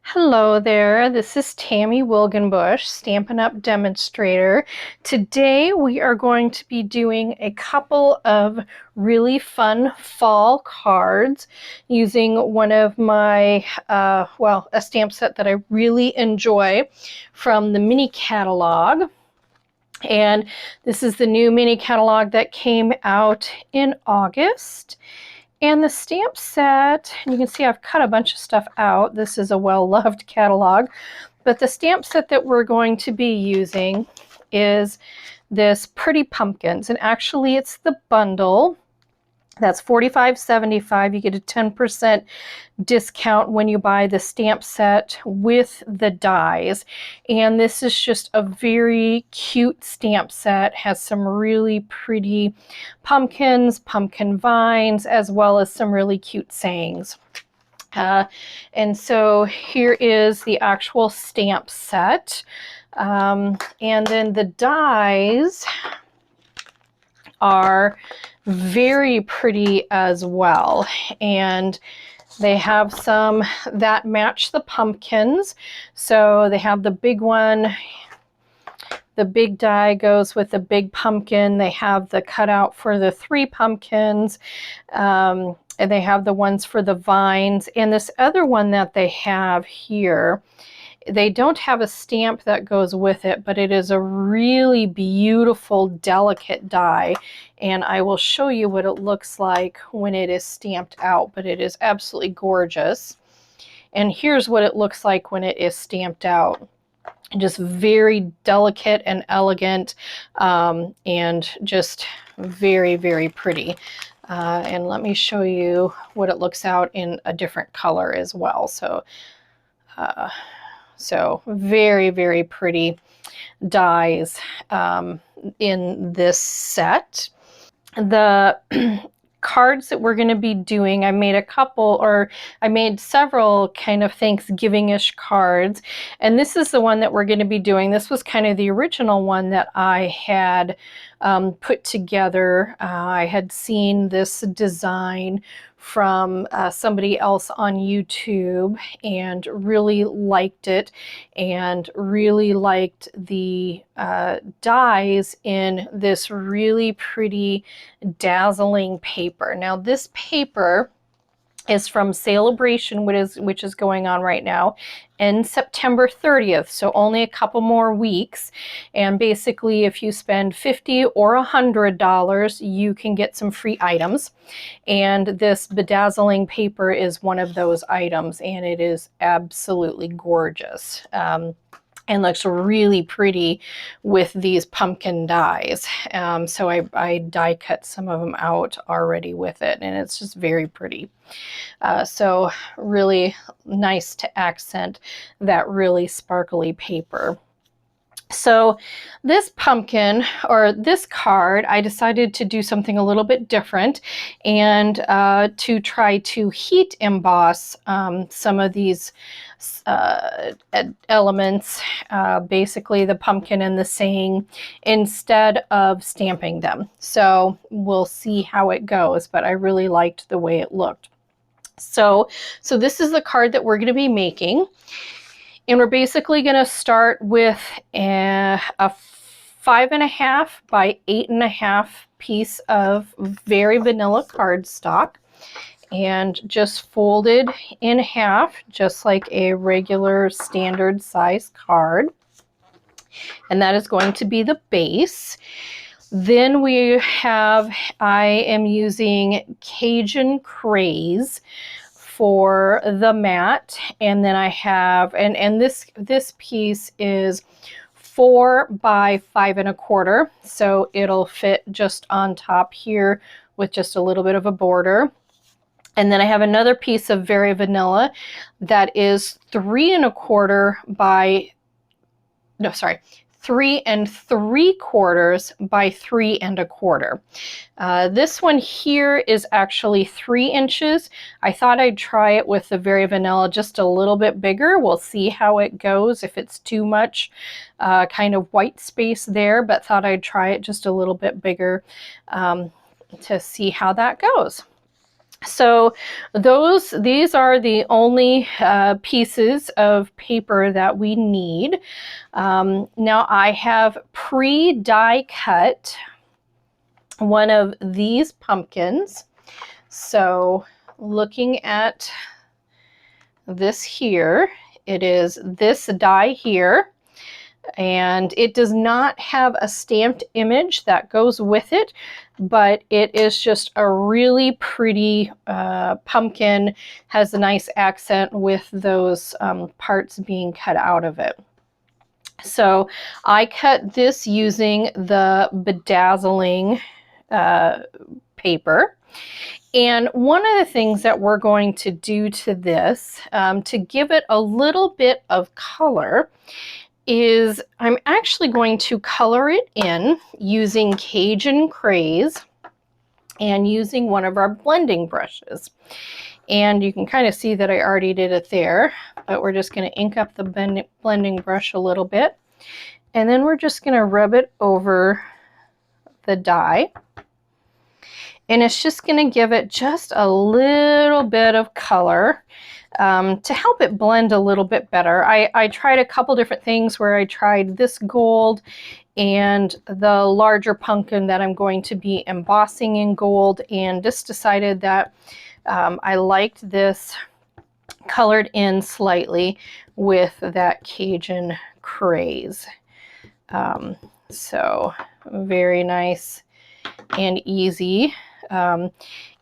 Hello there, this is Tammy Wilgenbush, Stampin' Up! Demonstrator. Today we are going to be doing a couple of really fun fall cards using one of my, a stamp set that I really enjoy from the mini catalog. And this is the new mini catalog that came out in August. And the stamp set, and you can see I've cut a bunch of stuff out. This is a well-loved catalog. But the stamp set that we're going to be using is this Pretty Pumpkins. And actually it's the bundle. That's $45.75. You get a 10% discount when you buy the stamp set with the dies. And this is just a very cute stamp set. Has some really pretty pumpkins, pumpkin vines, as well as some really cute sayings. And so here is the actual stamp set. And then the dies are very pretty as well, and they have some that match the pumpkins. So they have the big one, the big die goes with the big pumpkin. They have the cutout for the 3 pumpkins, and they have the ones for the vines. And this other one that they have here, they don't have a stamp that goes with it, but it is a really beautiful, delicate die. And I will show you what it looks like when it is stamped out, but it is absolutely gorgeous. And here's what it looks like when it is stamped out. Just very delicate and elegant, and just very, very pretty. And let me show you what it looks out in a different color as well. So very, very pretty dies in this set. The cards that we're going to be doing, I made several kind of Thanksgiving-ish cards, and this is the one that we're going to be doing. This was kind of the original one that I had put together. I had seen this design from somebody else on YouTube and really liked it, and really liked the dies in this really pretty dazzling paper. Now this paper is from Sale-a-bration, which is going on right now, and September 30th, so only a couple more weeks. And basically if you spend $50 or $100, you can get some free items. And this Be Dazzling paper is one of those items, and it is absolutely gorgeous. And looks really pretty with these pumpkin dies. So I die cut some of them out already with it, and it's just very pretty. So really nice to accent that really sparkly paper. So this pumpkin, or this card, I decided to do something a little bit different, and to try to heat emboss some of these elements, basically the pumpkin and the saying, instead of stamping them. So we'll see how it goes, but I really liked the way it looked. So this is the card that we're going to be making. And we're basically going to start with a 5.5 by 8.5 piece of very vanilla cardstock, and just folded in half, just like a regular standard size card. And that is going to be the base. Then I am using Cajun Craze for the mat, and then I have, and this piece is 4 by 5.25, so it'll fit just on top here with just a little bit of a border. And then I have another piece of Very Vanilla that is 3.25 by, no, sorry, 3.75 by 3.25. This one here is actually 3 inches. I thought I'd try it with the Very Vanilla just a little bit bigger. We'll see how it goes, if it's too much kind of white space there, but thought I'd try it just a little bit bigger to see how that goes. So these are the only pieces of paper that we need. Now I have pre-die cut one of these pumpkins. So looking at this here, it is this die here, and it does not have a stamped image that goes with it, but it is just a really pretty pumpkin, has a nice accent with those parts being cut out of it. So I cut this using the Be Dazzling paper. And one of the things that we're going to do to this, to give it a little bit of color, is I'm actually going to color it in using Cajun Craze and using one of our blending brushes. And you can kind of see that I already did it there, but we're just going to ink up the blending brush a little bit. And then we're just going to rub it over the die. And it's just going to give it just a little bit of color to help it blend a little bit better. I tried a couple different things where I tried this gold and the larger pumpkin that I'm going to be embossing in gold, and just decided that I liked this colored in slightly with that Cajun Craze. So very nice and easy. And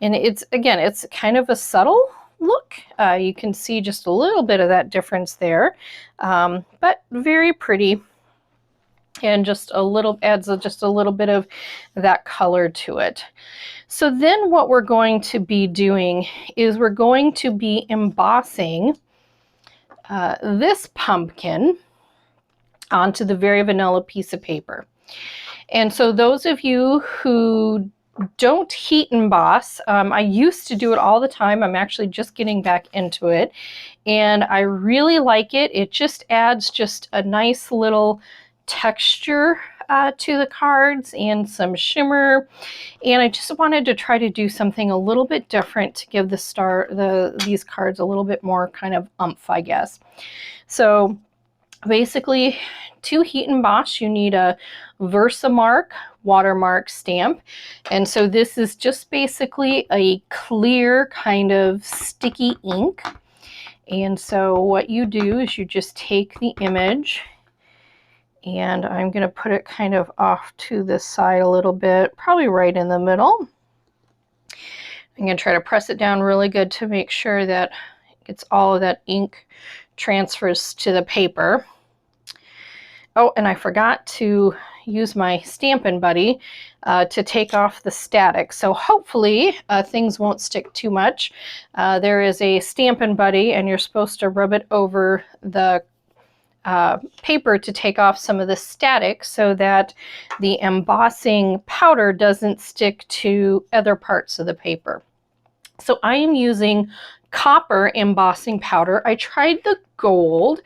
it's, again, it's kind of a subtle look. You can see just a little bit of that difference there, but very pretty, and just a little adds just a little bit of that color to it. So then what we're going to be doing is we're going to be embossing this pumpkin onto the very vanilla piece of paper. And so those of you who don't heat emboss, I used to do it all the time. I'm actually just getting back into it, and I really like it. It just adds just a nice little texture to the cards and some shimmer, and I just wanted to try to do something a little bit different to give these cards a little bit more kind of oomph, I guess. So basically, to heat emboss, you need a Versamark watermark stamp, and so this is just basically a clear kind of sticky ink. And so what you do is you just take the image, and I'm going to put it kind of off to the side a little bit, probably right in the middle. I'm going to try to press it down really good to make sure that it's all of that ink transfers to the paper. Oh, and I forgot to use my Stampin' Buddy to take off the static. So hopefully things won't stick too much. There is a Stampin' Buddy, and you're supposed to rub it over the paper to take off some of the static so that the embossing powder doesn't stick to other parts of the paper. So I am using copper embossing powder. I tried the gold,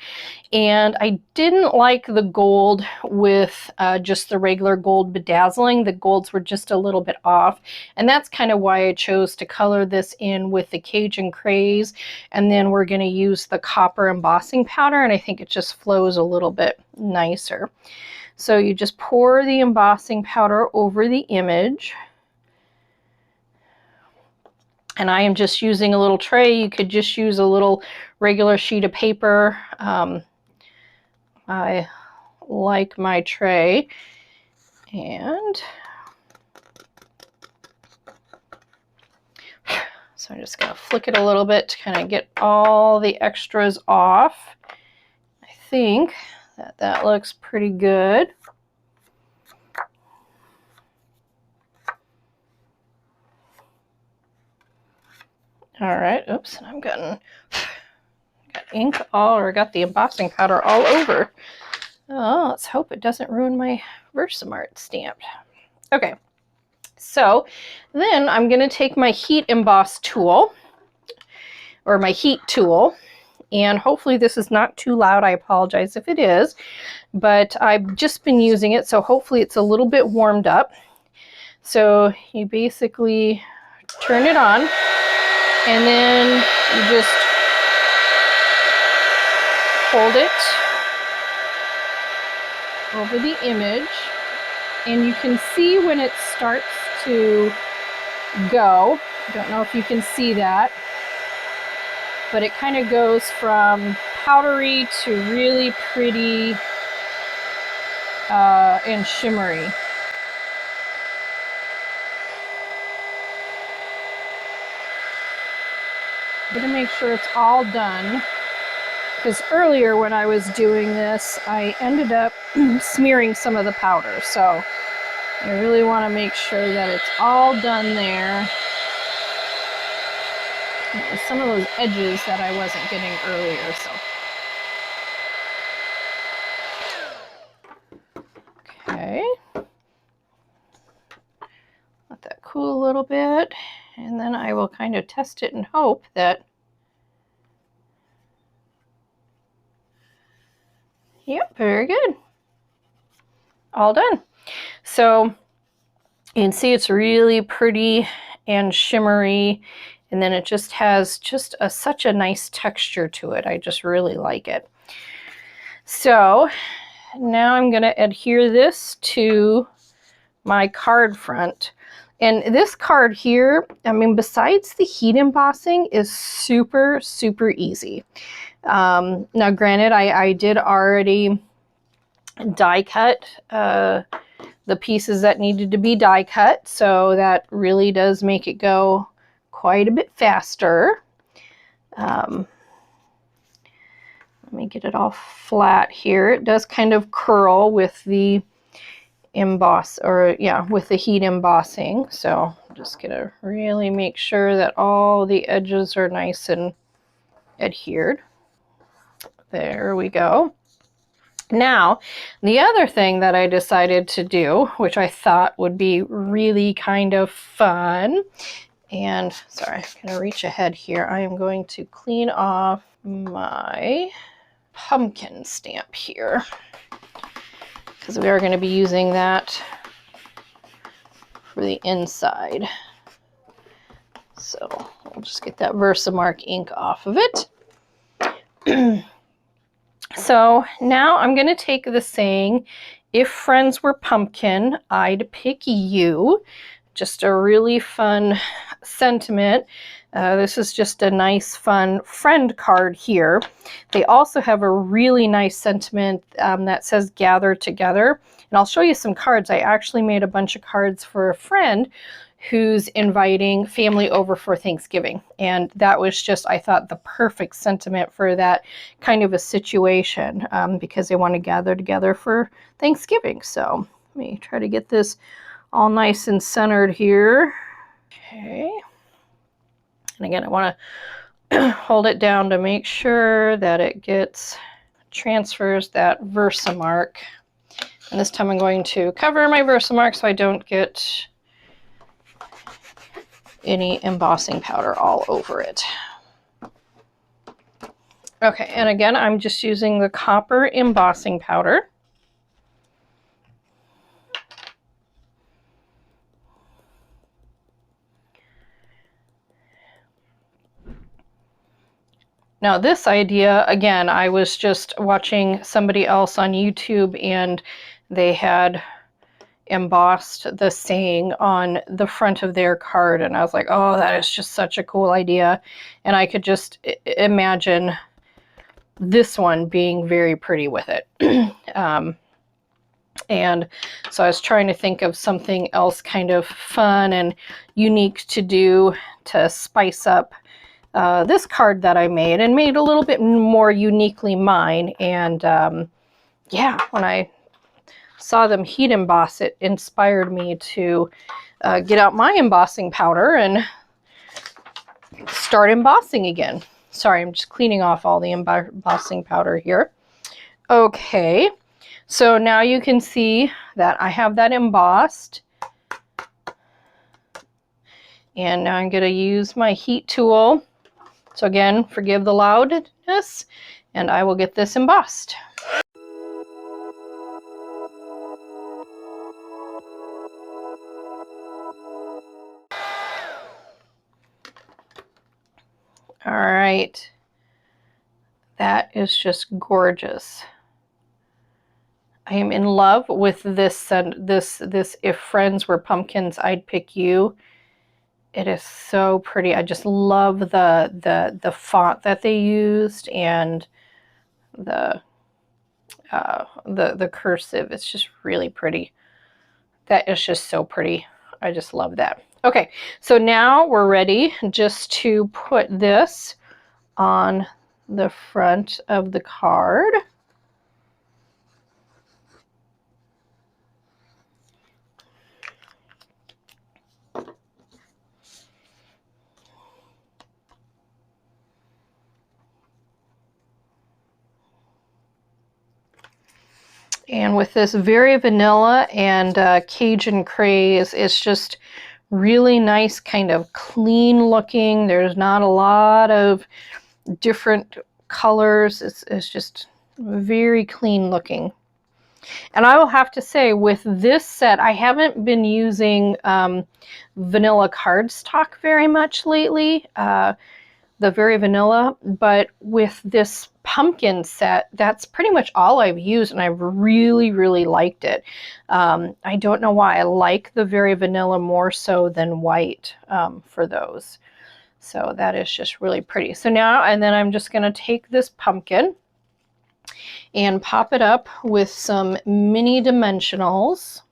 and I didn't like the gold with just the regular gold bedazzling. The golds were just a little bit off, and that's kind of why I chose to color this in with the Cajun Craze, and then we're going to use the copper embossing powder, and I think it just flows a little bit nicer. So you just pour the embossing powder over the image. And I am just using a little tray. You could just use a little regular sheet of paper. I like my tray. And so I'm just going to flick it a little bit to kind of get all the extras off. I think that that looks pretty good. All right, oops, and I've got ink got the embossing powder all over. Oh, let's hope it doesn't ruin my Versamark stamp. Okay, so then I'm going to take my heat emboss tool, or my heat tool, and hopefully this is not too loud. I apologize if it is, but I've just been using it, so hopefully it's a little bit warmed up. So you basically turn it on, and then you just hold it over the image, and you can see when it starts to go. I don't know if you can see that, but it kind of goes from powdery to really pretty and shimmery. I'm going to make sure it's all done, because earlier when I was doing this, I ended up smearing some of the powder. So I really want to make sure that it's all done there. It was some of those edges that I wasn't getting earlier. So okay, let that cool a little bit, and then I will kind of test it and hope that, yep, very good. All done. So you can see it's really pretty and shimmery, and then it just has just such a nice texture to it. I just really like it. So now I'm going to adhere this to my card front. And this card here, I mean, besides the heat embossing, is super, super easy. Now, granted, I did already die cut the pieces that needed to be die cut, so that really does make it go quite a bit faster. Let me get it all flat here. It does kind of curl with the emboss, or yeah, with the heat embossing. So I'm just gonna really make sure that all the edges are nice and adhered. There we go. Now, the other thing that I decided to do, which I thought would be really kind of fun, and sorry, I'm gonna reach ahead here. I am going to clean off my pumpkin stamp here, because we are going to be using that for the inside. So we'll just get that Versamark ink off of it. So now I'm going to take the saying, "If friends were pumpkin, I'd pick you." Just a really fun sentiment. This is just a nice, fun friend card here. They also have a really nice sentiment that says "Gather Together." And I'll show you some cards. I actually made a bunch of cards for a friend who's inviting family over for Thanksgiving. And that was just, I thought, the perfect sentiment for that kind of a situation, because they want to gather together for Thanksgiving. So let me try to get this all nice and centered here. Okay. And again, I want to hold it down to make sure that it transfers that Versamark. And this time I'm going to cover my Versamark so I don't get any embossing powder all over it. Okay, and again, I'm just using the copper embossing powder. Now this idea, again, I was just watching somebody else on YouTube, and they had embossed the saying on the front of their card, and I was like, oh, that is just such a cool idea. And I could just imagine this one being very pretty with it. And so I was trying to think of something else kind of fun and unique to do to spice up this card that I made, and made a little bit more uniquely mine. And yeah, when I saw them heat emboss, it inspired me to get out my embossing powder and start embossing again. Sorry, I'm just cleaning off all the embossing powder here. Okay, so now you can see that I have that embossed. And now I'm going to use my heat tool. So again, forgive the loudness, and I will get this embossed. All right. That is just gorgeous. I am in love with this If Friends Were Pumpkins, I'd Pick You. It is so pretty. I just love the font that they used and the cursive. It's just really pretty. That is just so pretty. I just love that. Okay, so now we're ready just to put this on the front of the card. And with this very vanilla and Cajun craze, it's just really nice, kind of clean looking. There's not a lot of different colors. It's just very clean looking. And I will have to say, with this set, I haven't been using vanilla cardstock very much lately. The very vanilla, but with this pumpkin set, that's pretty much all I've used, and I've really, really liked it. I don't know why. I like the very vanilla more so than white for those. So that is just really pretty. So now, and then I'm just going to take this pumpkin and pop it up with some mini dimensionals.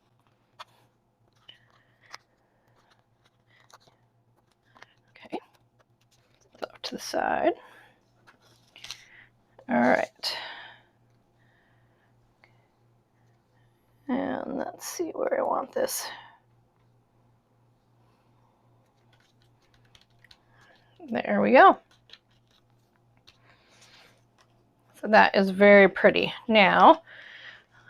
To the side. All right. And let's see where I want this. There we go. So that is very pretty. Now,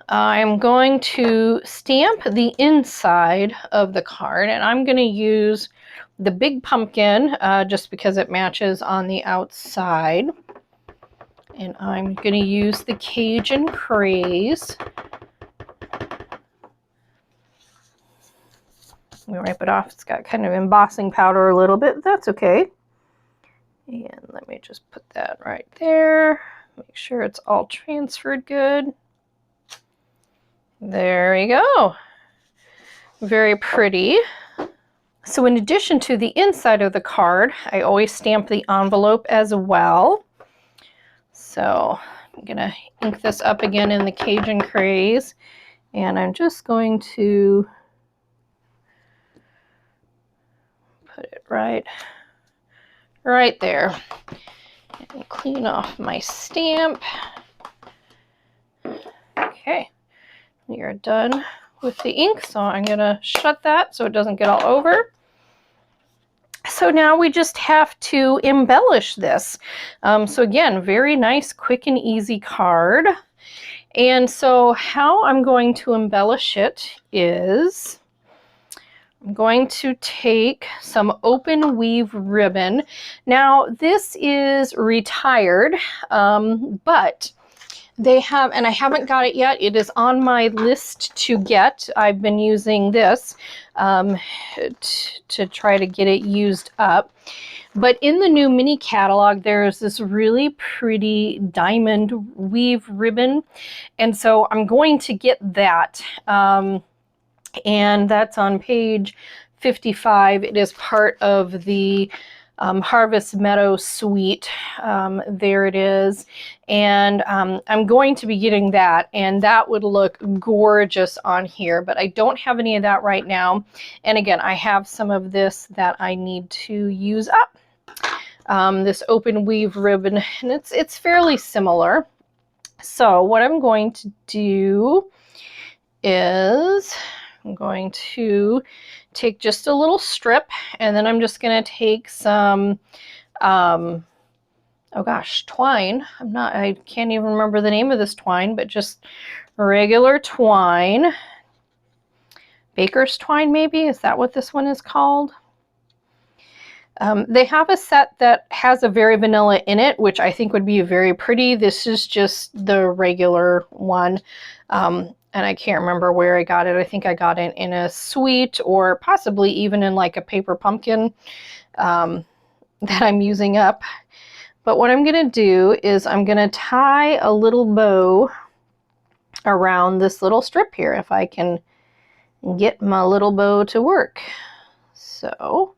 I'm going to stamp the inside of the card, and I'm going to use the big pumpkin just because it matches on the outside. And I'm going to use the Cajun Craze. Let me wipe it off. It's got kind of embossing powder a little bit. That's okay. And let me just put that right there. Make sure it's all transferred good. There we go. Very pretty. So in addition to the inside of the card, I always stamp the envelope as well. So I'm going to ink this up again in the Cajun Craze, and I'm just going to put it right there and clean off my stamp. Okay, we are done with the ink, so I'm going to shut that so it doesn't get all over. So now we just have to embellish this. So again, very nice, quick and easy card. And so how I'm going to embellish it is I'm going to take some open weave ribbon. Now this is retired, but they have, and I haven't got it yet, it is on my list to get. I've been using this to try to get it used up. But in the new mini catalog, there's this really pretty diamond weave ribbon. And so I'm going to get that. And that's on page 55. It is part of the Harvest Meadow Suite. There it is. And I'm going to be getting that, and that would look gorgeous on here, but I don't have any of that right now. And again, I have some of this that I need to use up. This open weave ribbon, and it's fairly similar. So what I'm going to do is I'm going to take just a little strip, and then I'm just going to take some, oh gosh, twine. I can't even remember the name of this twine, but just regular twine. Baker's twine, maybe? Is that what this one is called? They have a set that has a very vanilla in it, which I think would be very pretty. This is just the regular one. And I can't remember where I got it. I think I got it in a suite, or possibly even in like a paper pumpkin that I'm using up. But what I'm going to do is I'm going to tie a little bow around this little strip here, if I can get my little bow to work. So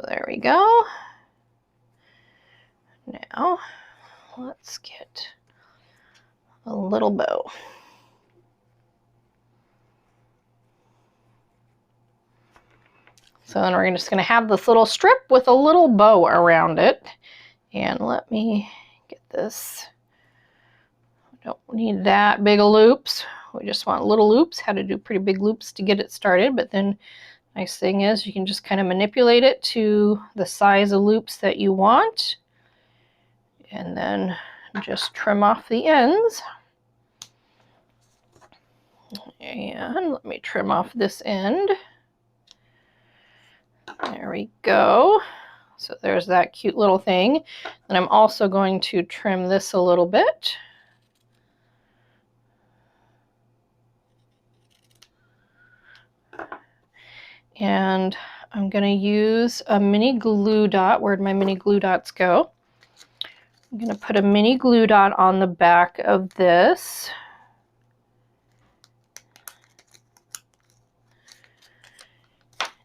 there we go. Now let's get a little bow. So then we're just going to have this little strip with a little bow around it. And let me get this. We don't need that big of loops. We just want little loops. Had to do pretty big loops to get it started, but then nice thing is you can just kind of manipulate it to the size of loops that you want. And then just trim off the ends. And let me trim off this end. There we go. So there's that cute little thing. And I'm also going to trim this a little bit. And I'm going to use a mini glue dot. Where'd my mini glue dots go? I'm going to put a mini glue dot on the back of this.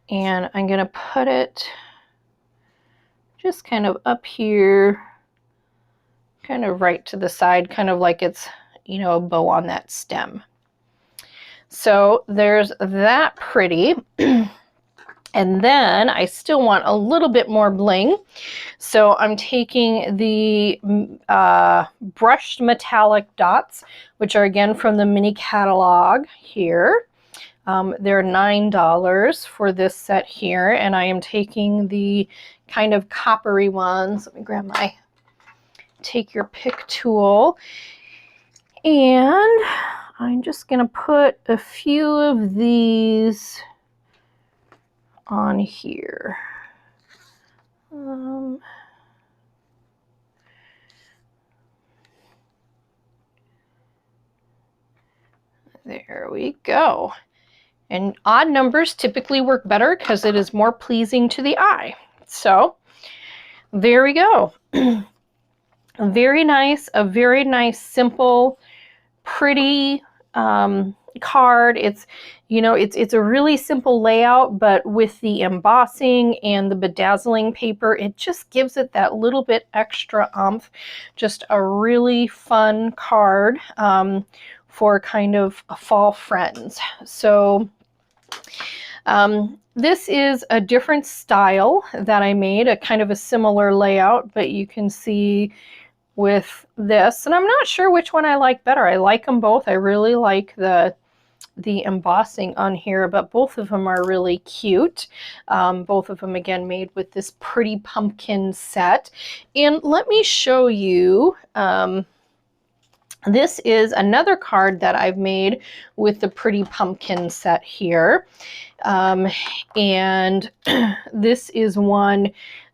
And I'm going to put it just kind of up here, kind of right to the side, kind of like it's, you know, a bow on that stem. So there's that pretty. And then I still want a little bit more bling. So I'm taking the brushed metallic dots, which are again from the mini catalog here. They're $9 for this set here, and I am taking the kind of coppery ones. Let me grab my take your pick tool, and I'm just going to put a few of these on here. There we go. And odd numbers typically work better because it is more pleasing to the eye. So there we go. Very nice, a very nice, simple, pretty card. It's, you know, it's a really simple layout, but with the embossing and the bedazzling paper, it just gives it that little bit extra oomph. Just a really fun card for kind of fall friends. So this is a different style that I made, a kind of a similar layout, but you can see with this, and I'm not sure which one I like better. I like them both. I really like the embossing on here, but both of them are really cute. Both of them, again, made with this pretty pumpkin set. And let me show you, this is another card that I've made with the pretty pumpkin set here. And this is one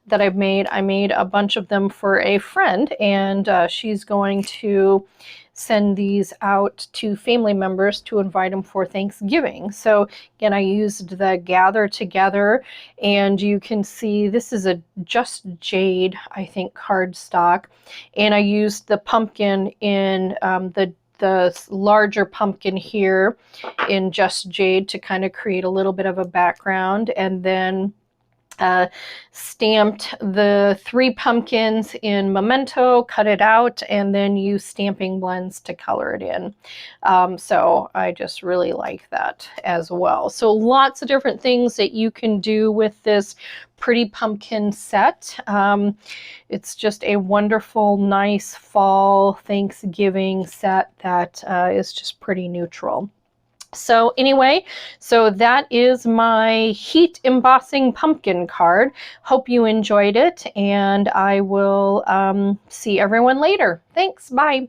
that I've made. I made a bunch of them for a friend, and she's going to send these out to family members to invite them for Thanksgiving. So again, I used the Gather Together, and you can see this is a Just Jade, I think, cardstock, and I used the pumpkin in the larger pumpkin here in Just Jade to kind of create a little bit of a background, and then stamped the 3 pumpkins in Memento, cut it out, and then use stamping blends to color it in. So I just really like that as well. So lots of different things that you can do with this pretty pumpkin set. It's just a wonderful, nice fall Thanksgiving set that is just pretty neutral. So anyway, so that is my heat embossing pumpkin card. Hope you enjoyed it, and I will see everyone later. Thanks, bye.